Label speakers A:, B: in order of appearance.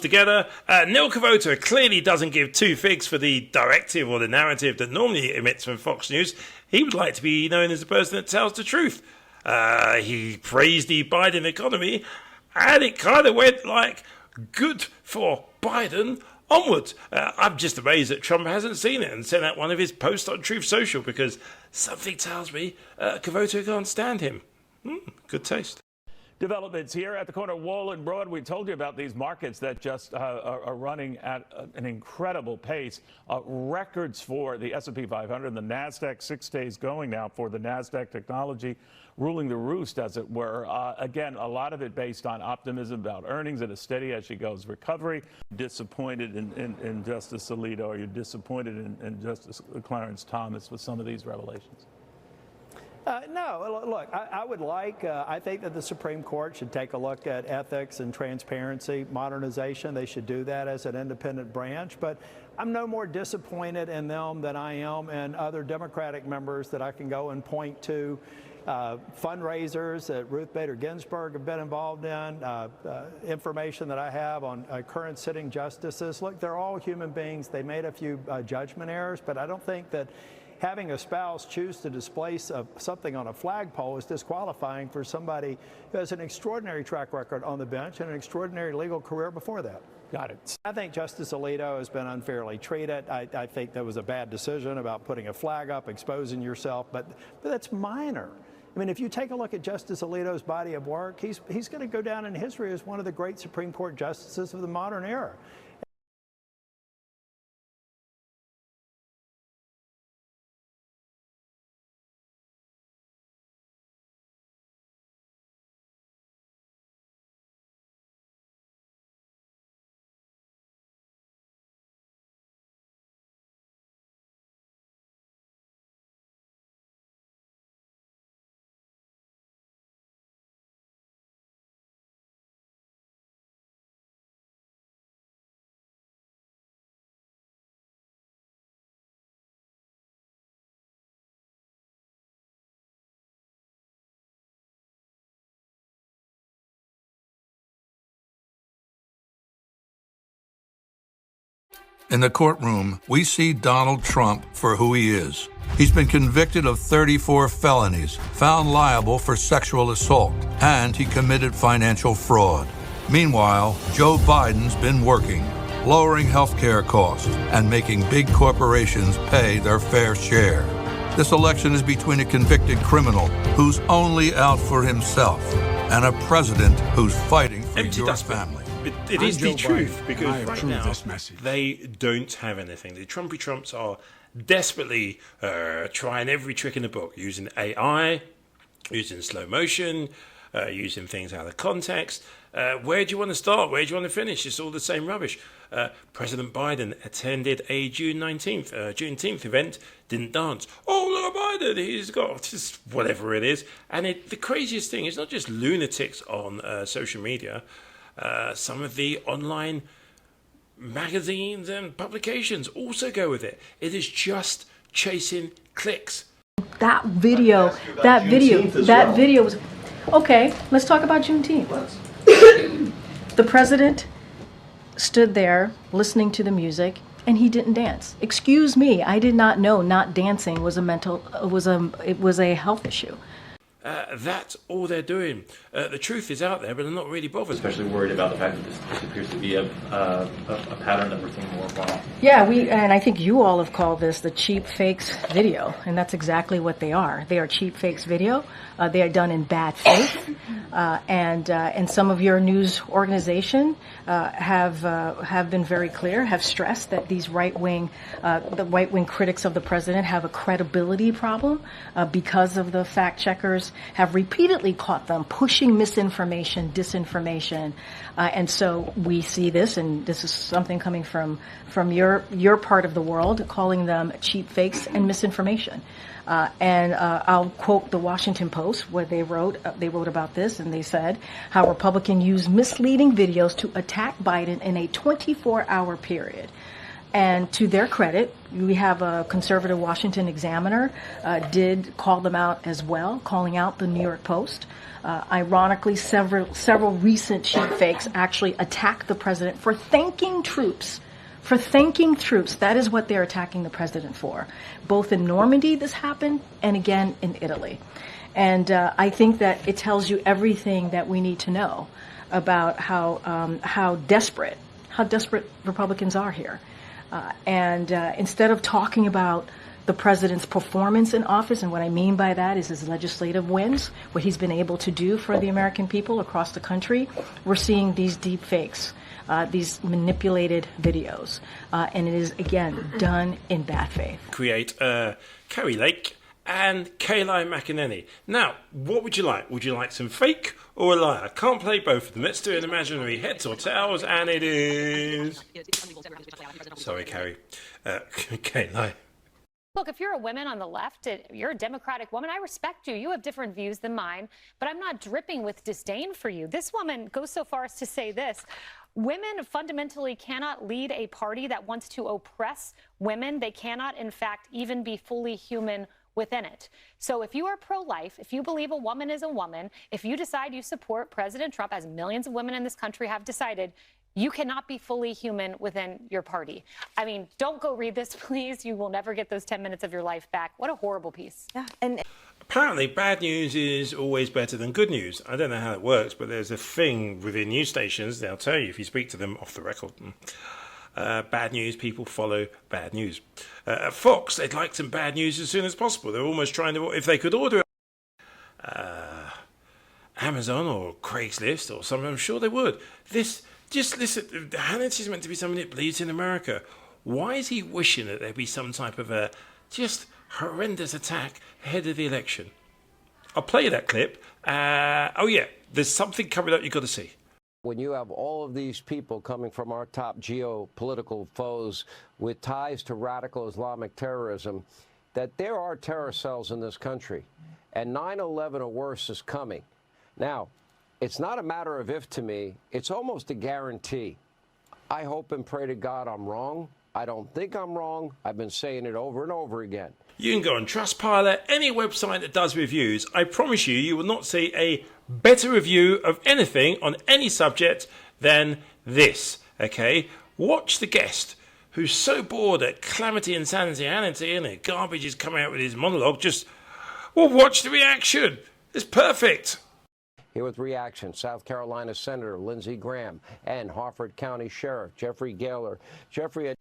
A: together. Neil Cavuto clearly doesn't give two figs for the directive or the narrative that normally emits from Fox News. He would like to be known as the person that tells the truth. He praised the Biden economy, and it kind of went like good for Biden onwards. I'm just amazed that Trump hasn't seen it and sent out one of his posts on Truth Social, because something tells me Cavuto can't stand him. Good taste.
B: Developments here at the corner of Wall and Broad. We told you about these markets that just are running at an incredible pace. Records for the S&P 500 and the NASDAQ, 6 days going now for the NASDAQ technology, ruling the roost, as it were. Again, a lot of it based on optimism about earnings and a steady as she goes recovery. Disappointed in Justice Alito? Are you disappointed in Justice Clarence Thomas with some of these revelations?
C: No, look, I think that the Supreme Court should take a look at ethics and transparency, modernization. They should do that as an independent branch. But I'm no more disappointed in them than I am in other Democratic members that I can go and point to. Fundraisers that Ruth Bader Ginsburg have been involved in, information that I have on current sitting justices. Look, they're all human beings. They made a few judgment errors, but I don't think that having a spouse choose to displace something on a flagpole is disqualifying for somebody who has an extraordinary track record on the bench and an extraordinary legal career before that.
B: Got it.
C: I think Justice Alito has been unfairly treated. I think that was a bad decision about putting a flag up, exposing yourself, but that's minor. I mean, if you take a look at Justice Alito's body of work, he's going to go down in history as one of the great Supreme Court justices of the modern era.
D: In the courtroom, we see Donald Trump for who he is. He's been convicted of 34 felonies, found liable for sexual assault, and he committed financial fraud. Meanwhile, Joe Biden's been working, lowering healthcare costs and making big corporations pay their fair share. This election is between a convicted criminal who's only out for himself and a president who's fighting for your family.
A: It is the truth, because right now they don't have anything. The Trumpy Trumps are desperately trying every trick in the book, using AI, using slow motion, using things out of context. Where do you want to start? Where do you want to finish? It's all the same rubbish. President Biden attended a Juneteenth event, didn't dance. Oh, look at Biden, he's got just whatever it is. And the craziest thing is not just lunatics on social media. Some of the online magazines and publications also go with it. It is just chasing clicks.
E: That video was... Okay, let's talk about Juneteenth. The president stood there listening to the music, and he didn't dance. Excuse me, I did not know not dancing was a health issue.
A: That's all they're doing. The truth is out there, but they're not really bothered.
F: Especially worried about the fact that this appears to be a pattern that we're seeing more and more.
E: Yeah, and I think you all have called this the cheap fakes video, and that's exactly what they are. They are cheap fakes video. They are done in bad faith, and some of your news organization have been very clear, have stressed that these the right-wing critics of the president have a credibility problem because of the fact checkers have repeatedly caught them pushing misinformation, disinformation, and so we see this, and this is something coming from your part of the world, calling them cheap fakes and misinformation. And I'll quote the Washington Post, where they wrote about this, and they said how Republicans use misleading videos to attack Biden in a 24-hour period. And to their credit, we have a conservative Washington Examiner did call them out as well, calling out the New York Post. Ironically, several recent sheep fakes actually attacked the president for thanking troops. For thanking troops. That is what they're attacking the president for. Both in Normandy this happened, and again in Italy. And I think that it tells you everything that we need to know about how desperate Republicans are here. And instead of talking about the president's performance in office, and what I mean by that is his legislative wins, what he's been able to do for the American people across the country, we're seeing these deep fakes, these manipulated videos. And it is, again, done in bad faith.
A: Create Carrie Lake and Kayla McEnany. Now, what would you like? Would you like some fake or a liar? Can't play both of them. Let's do an imaginary heads or tails, and it is... Sorry, Carrie. Kayla.
G: Look, if you're a woman on the left, you're a Democratic woman, I respect you. You have different views than mine, but I'm not dripping with disdain for you. This woman goes so far as to say this. Women fundamentally cannot lead a party that wants to oppress women. They cannot, in fact, even be fully human within it. So if you are pro-life, if you believe a woman is a woman, if you decide you support President Trump, as millions of women in this country have decided, you cannot be fully human within your party. I mean, don't go read this, please. You will never get those 10 minutes of your life back. What a horrible piece.
E: Yeah, and
A: apparently bad news is always better than good news. I don't know how it works, but there's a thing within news stations, they'll tell you if you speak to them off the record. Bad news, people follow bad news. At Fox, they'd like some bad news as soon as possible. They're almost trying to, if they could order Amazon or Craigslist or something, I'm sure they would. Just listen, Hannity's meant to be somebody that believes in America. Why is he wishing that there'd be some type of a just horrendous attack ahead of the election? I'll play you that clip. Oh yeah, there's something coming up you've got to see.
H: When you have all of these people coming from our top geopolitical foes with ties to radical Islamic terrorism, that there are terror cells in this country, and 9/11 or worse is coming. Now, it's not a matter of if to me, it's almost a guarantee. I hope and pray to God I'm wrong. I don't think I'm wrong. I've been saying it over and over again.
A: You can go on Trustpilot, any website that does reviews. I promise you, you will not see a better review of anything on any subject than this, okay? Watch the guest who's so bored at calamity, insanity, Hannity, and the garbage is coming out with his monologue. Watch the reaction. It's perfect.
H: Here with reaction, South Carolina Senator Lindsey Graham and Harford County Sheriff Jeffrey Gahler. Jeffrey...